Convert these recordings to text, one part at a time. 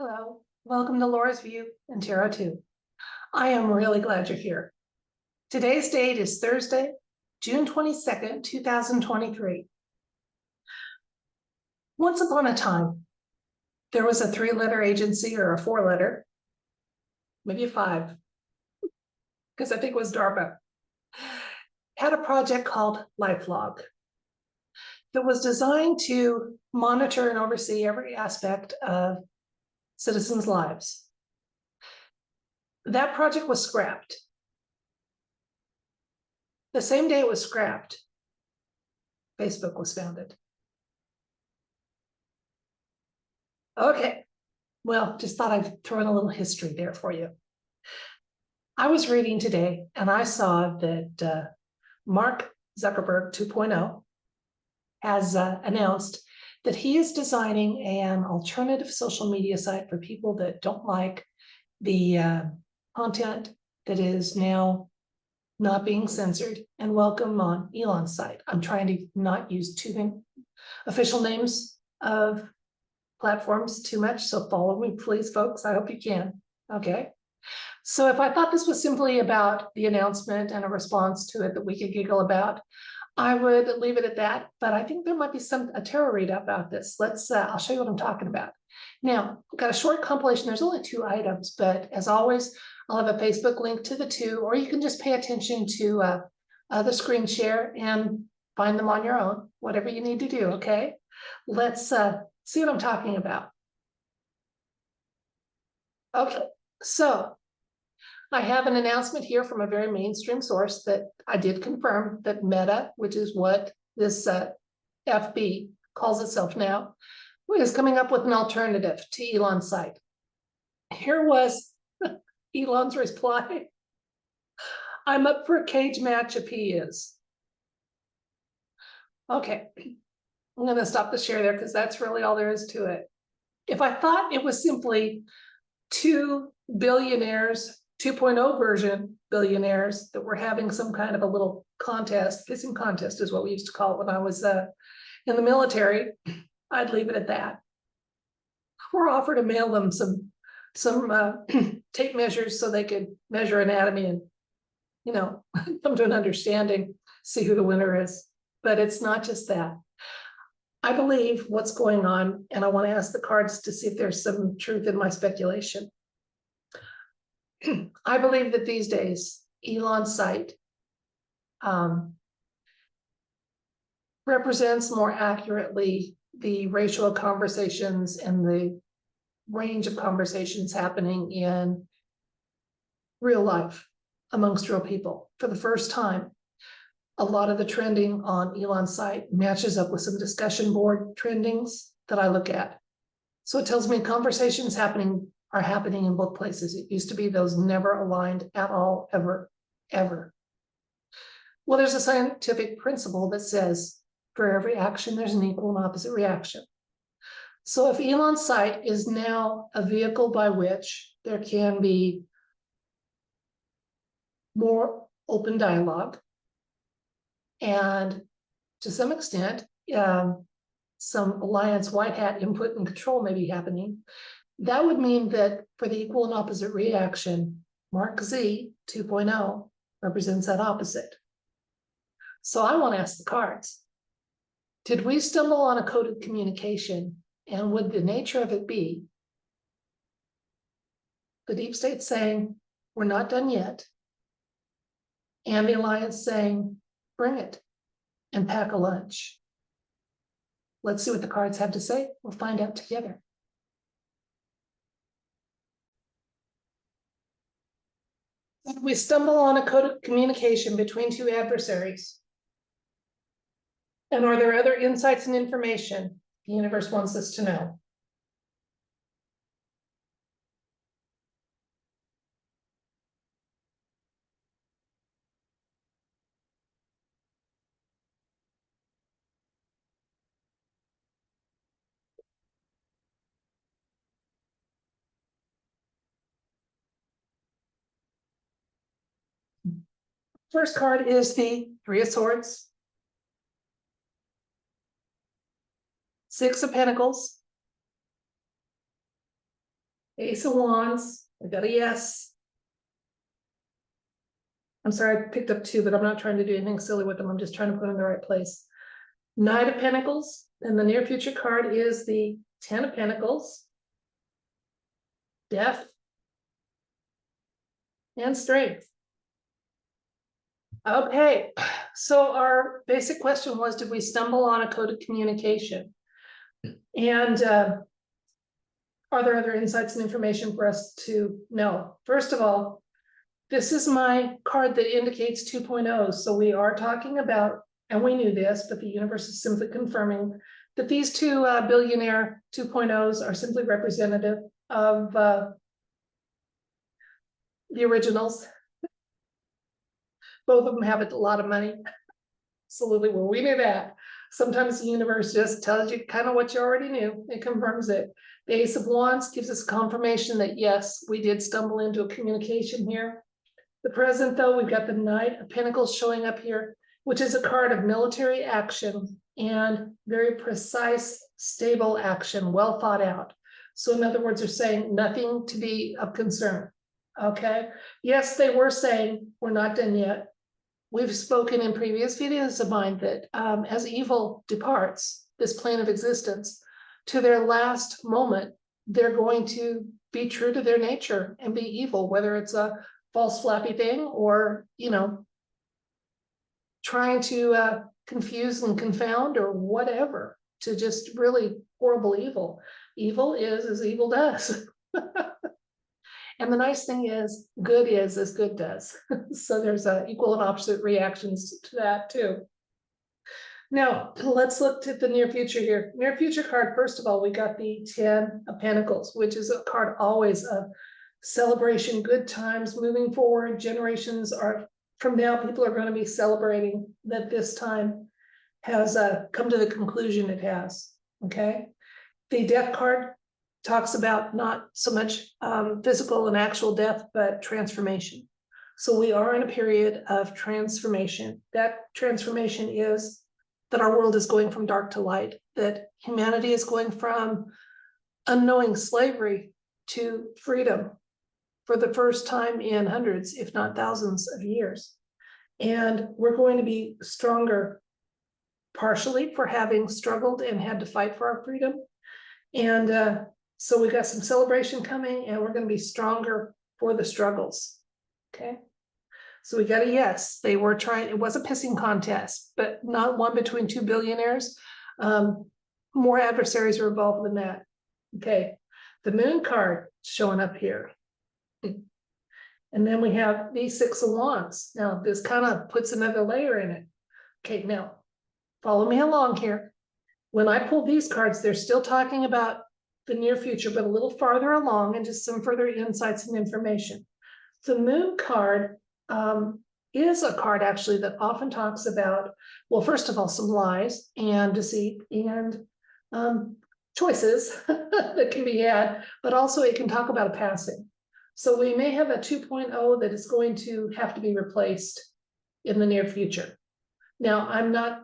Hello, welcome to Laura's View and Tarot 2. I am really glad you're here. Today's date is Thursday, June 22nd, 2023. Once upon a time, there was a 3-letter agency or a 4-letter, maybe a 5, because I think it was DARPA, had a project called LifeLog that was designed to monitor and oversee every aspect of citizens' lives. That project was scrapped. The same day it was scrapped, Facebook was founded. Okay, well, just thought I'd throw in a little history there for you. I was reading today and I saw that Mark Zuckerberg 2.0 has announced that he is designing an alternative social media site for people that don't like the content that is now not being censored, and welcome on Elon's site. I'm trying to not use too official names of platforms too much, so follow me, please, folks. I hope you can. Okay. So if I thought this was simply about the announcement and a response to it that we could giggle about, I would leave it at that. But I think there might be a tarot read about this. I'll show you what I'm talking about. Now, I've got a short compilation. There's only 2 items, but as always, I'll have a Facebook link to the 2, or you can just pay attention to the screen share and find them on your own, whatever you need to do, okay? Let's see what I'm talking about. Okay, so I have an announcement here from a very mainstream source that I did confirm that Meta, which is what this FB calls itself now, is coming up with an alternative to Elon's site. Here was Elon's reply. I'm up for a cage match if he is. Okay, I'm going to stop the share there because that's really all there is to it. If I thought it was simply 2 billionaires, 2.0 version billionaires that were having some kind of a little contest, kissing contest is what we used to call it when I was in the military, I'd leave it at that. Or offer to mail them some tape measures so they could measure anatomy and, you know, come to an understanding, see who the winner is. But it's not just that. I believe what's going on, and I want to ask the cards to see if there's some truth in my speculation. I believe that these days, Elon's site represents more accurately the racial conversations and the range of conversations happening in real life amongst real people. For the first time, a lot of the trending on Elon's site matches up with some discussion board trendings that I look at. So it tells me conversations are happening in both places. It used to be those never aligned at all, ever, ever. Well, there's a scientific principle that says for every action, there's an equal and opposite reaction. So if Elon's site is now a vehicle by which there can be more open dialogue, and to some extent, some alliance white hat input and control may be happening, that would mean that for the equal and opposite reaction, Mark Z 2.0 represents that opposite. So I want to ask the cards, did we stumble on a coded communication, and would the nature of it be the deep state saying, we're not done yet, and the alliance saying, bring it and pack a lunch? Let's see what the cards have to say. We'll find out together. We stumble on a coded communication between 2 adversaries. And are there other insights and information the universe wants us to know? First card is the 3 of Swords, 6 of Pentacles, Ace of Wands, I got a yes. I'm sorry, I picked up two, but I'm not trying to do anything silly with them. I'm just trying to put them in the right place. Knight of Pentacles, and the near future card is the Ten of Pentacles, Death, and Strength. Okay, so our basic question was, did we stumble on a coded communication? And are there other insights and information for us to know? First of all, this is my card that indicates 2.0. So we are talking about, and we knew this, but the universe is simply confirming that these two billionaire 2.0s are simply representative of the originals. Both of them have a lot of money. Absolutely, well, we knew that. Sometimes the universe just tells you kind of what you already knew. It confirms it. The Ace of Wands gives us confirmation that yes, we did stumble into a communication here. The present, though, we've got the Knight of Pentacles showing up here, which is a card of military action and very precise, stable action, well thought out. So in other words, they're saying nothing to be of concern. Okay. Yes, they were saying we're not done yet. We've spoken in previous videos of mine that as evil departs this plane of existence to their last moment, they're going to be true to their nature and be evil, whether it's a false flappy thing or, you know, trying to confuse and confound or whatever, to just really horrible evil. Evil is as evil does. And the nice thing is, good is as good does. So there's equal and opposite reactions to that too. Now, let's look at the near future here. Near future card, first of all, we got the 10 of Pentacles, which is a card always of celebration, good times, moving forward. Generations are, from now, people are going to be celebrating that this time has come to the conclusion it has, okay? The Death card talks about not so much physical and actual death, but transformation. So we are in a period of transformation. That transformation is that our world is going from dark to light, that humanity is going from unknowing slavery to freedom for the first time in hundreds, if not thousands of years. And we're going to be stronger, partially for having struggled and had to fight for our freedom. And so we got some celebration coming, and we're going to be stronger for the struggles. Okay. So we got a yes. They were trying, it was a pissing contest, but not one between two billionaires. More adversaries are involved than that. Okay. The Moon card showing up here. And then we have the Six of Wands. Now, this kind of puts another layer in it. Okay, now, follow me along here. When I pull these cards, they're still talking about the near future, but a little farther along and just some further insights and information. The Moon card is a card actually that often talks about, well, first of all, some lies and deceit and choices that can be had, but also it can talk about a passing. So we may have a 2.0 that is going to have to be replaced in the near future. Now, I'm not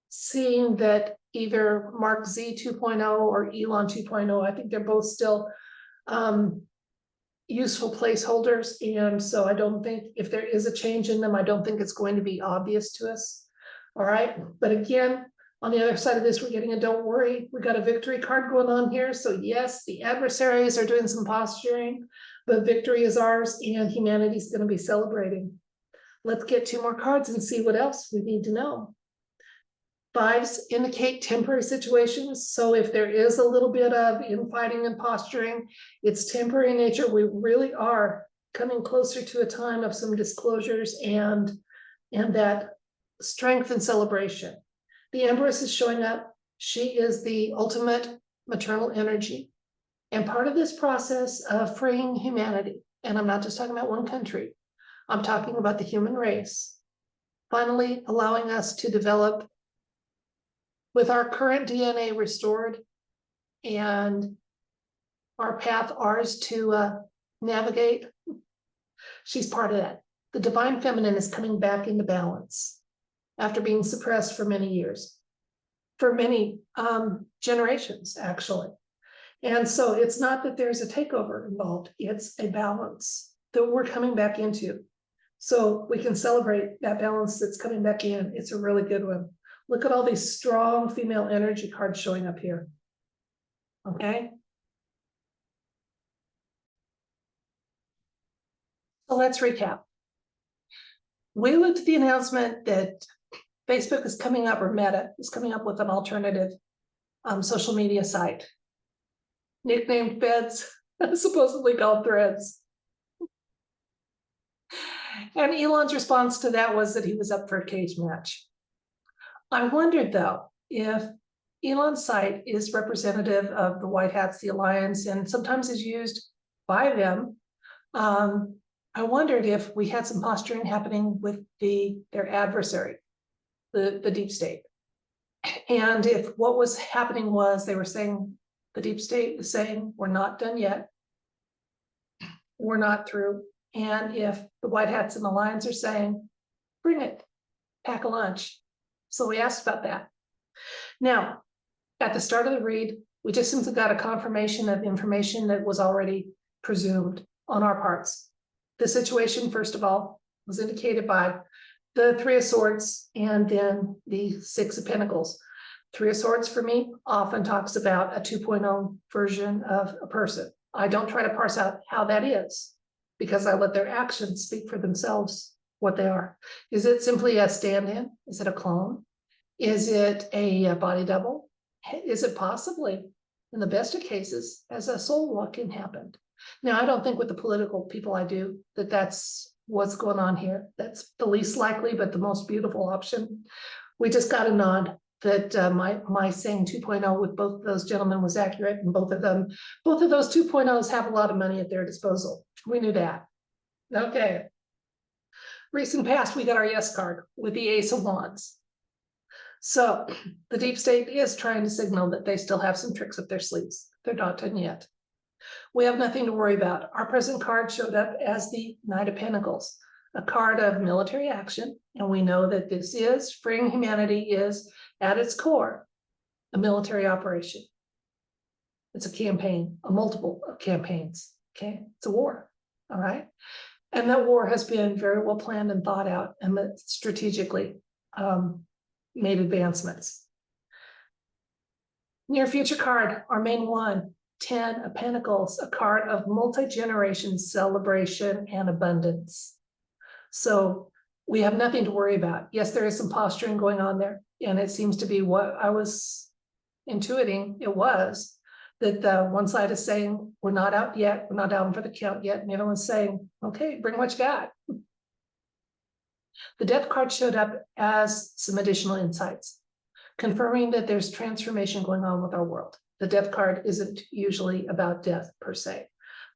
seeing that either Mark Z 2.0 or Elon 2.0. I think they're both still useful placeholders. And so I don't think if there is a change in them, I don't think it's going to be obvious to us. All right. But again, on the other side of this, we're getting a don't worry. We got a victory card going on here. So yes, the adversaries are doing some posturing, but victory is ours and humanity's going to be celebrating. Let's get two more cards and see what else we need to know. Fives indicate temporary situations. So if there is a little bit of infighting and posturing, it's temporary in nature. We really are coming closer to a time of some disclosures and that strength and celebration. The Empress is showing up. She is the ultimate maternal energy. And part of this process of freeing humanity, and I'm not just talking about one country, I'm talking about the human race, finally allowing us to develop with our current DNA restored and our path ours to navigate. She's part of that. The divine feminine is coming back into balance after being suppressed for many years, for many generations, actually. And so it's not that there's a takeover involved, it's a balance that we're coming back into. So we can celebrate that balance that's coming back in. It's a really good one. Look at all these strong female energy cards showing up here. Okay. So let's recap. We looked at the announcement that Facebook is coming up, or Meta is coming up with an alternative social media site, nicknamed Feds, supposedly called Threads. And Elon's response to that was that he was up for a cage match. I wondered, though, if Elon's site is representative of the White Hats, the Alliance, and sometimes is used by them. I wondered if we had some posturing happening with their adversary, the deep state. And if what was happening was they were saying, the deep state was saying, we're not done yet. We're not through. And if the White Hats and Alliance are saying, bring it, pack a lunch. So we asked about that. Now, at the start of the read, we just simply got a confirmation of information that was already presumed on our parts. The situation, first of all, was indicated by the Three of Swords and then the Six of Pentacles. Three of Swords for me often talks about a 2.0 version of a person. I don't try to parse out how that is because I let their actions speak for themselves what they are. Is it simply a stand-in? Is it a clone? Is it a body double? Is it possibly, in the best of cases, as a soul walking happened? Now, I don't think with the political people I do that that's what's going on here. That's the least likely, but the most beautiful option. We just got a nod that my saying 2.0 with both of those gentlemen was accurate, and both of those 2.0s have a lot of money at their disposal. We knew that. Okay. Recent past, we got our yes card with the Ace of Wands. So the deep state is trying to signal that they still have some tricks up their sleeves. They're not done yet. We have nothing to worry about. Our present card showed up as the Knight of Pentacles, a card of military action. And we know that this is, freeing humanity is, at its core, a military operation. It's a campaign, a multiple of campaigns. Okay, it's a war. All right. And that war has been very well planned and thought out and strategically made advancements. Near future card, our main one, 10 of Pentacles, a card of multi-generation celebration and abundance. So we have nothing to worry about. Yes, there is some posturing going on there, and it seems to be what I was intuiting it was, that the one side is saying, we're not out yet, we're not down for the count yet, and the other one's saying, okay, bring what you got. The Death card showed up as some additional insights, confirming that there's transformation going on with our world. The Death card isn't usually about death per se,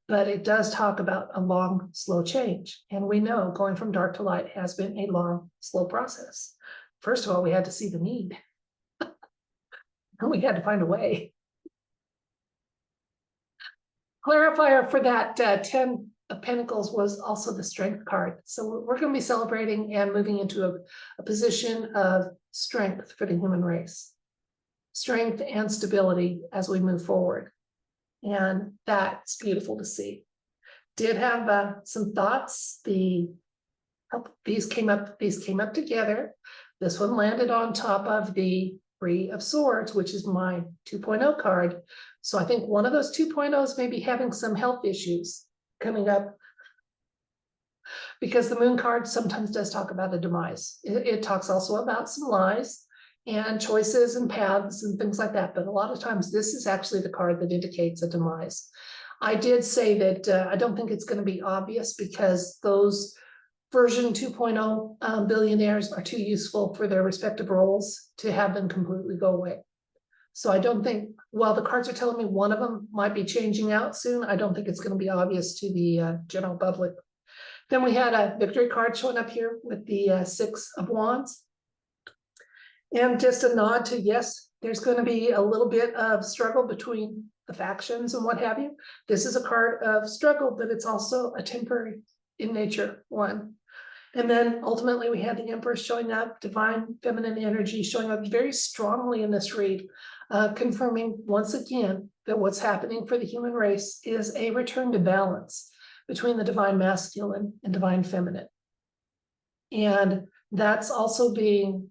but it does talk about a long, slow change. And we know going from dark to light has been a long, slow process. First of all, we had to see the need. And we had to find a way. Clarifier for that 10 of Pentacles was also the Strength card. So we're going to be celebrating and moving into a position of strength for the human race. Strength and stability as we move forward. And that's beautiful to see. Did have some thoughts. These came up together. This one landed on top of the Three of Swords, which is my 2.0 card. So I think one of those 2.0s may be having some health issues coming up, because the Moon card sometimes does talk about a demise. It talks also about some lies and choices and paths and things like that. But a lot of times this is actually the card that indicates a demise. I did say that I don't think it's going to be obvious, because those version 2.0 billionaires are too useful for their respective roles to have them completely go away. So I don't think, while the cards are telling me one of them might be changing out soon, I don't think it's going to be obvious to the general public. Then we had a victory card showing up here with the Six of Wands. And just a nod to, yes, there's going to be a little bit of struggle between the factions and what have you. This is a card of struggle, but it's also a temporary in nature one. And then ultimately we had the Empress showing up, divine feminine energy showing up very strongly in this read, confirming once again that what's happening for the human race is a return to balance between the divine masculine and divine feminine. And that's also being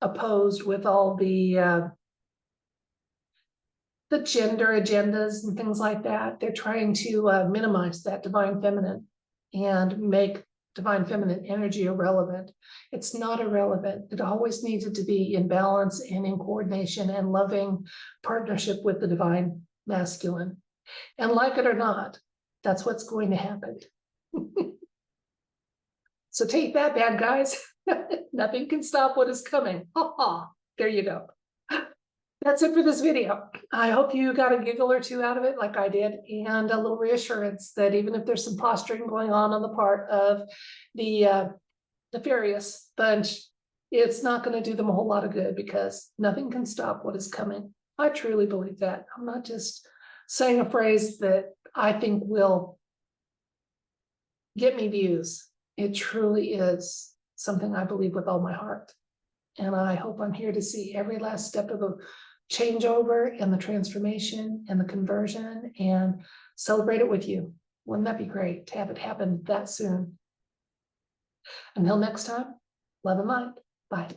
opposed with all the gender agendas and things like that. They're trying to minimize that divine feminine and make divine feminine energy irrelevant. It's not irrelevant. It always needed to be in balance and in coordination and loving partnership with the divine masculine. And like it or not, that's what's going to happen. So take that, bad guys. Nothing can stop what is coming. There you go. That's it for this video. I hope you got a giggle or two out of it like I did, and a little reassurance that even if there's some posturing going on the part of the nefarious bunch, it's not going to do them a whole lot of good, because nothing can stop what is coming. I truly believe that. I'm not just saying a phrase that I think will get me views. It truly is something I believe with all my heart. And I hope I'm here to see every last step of the changeover and the transformation and the conversion and celebrate it with you. Wouldn't that be great to have it happen that soon? Until next time, love and light. Bye.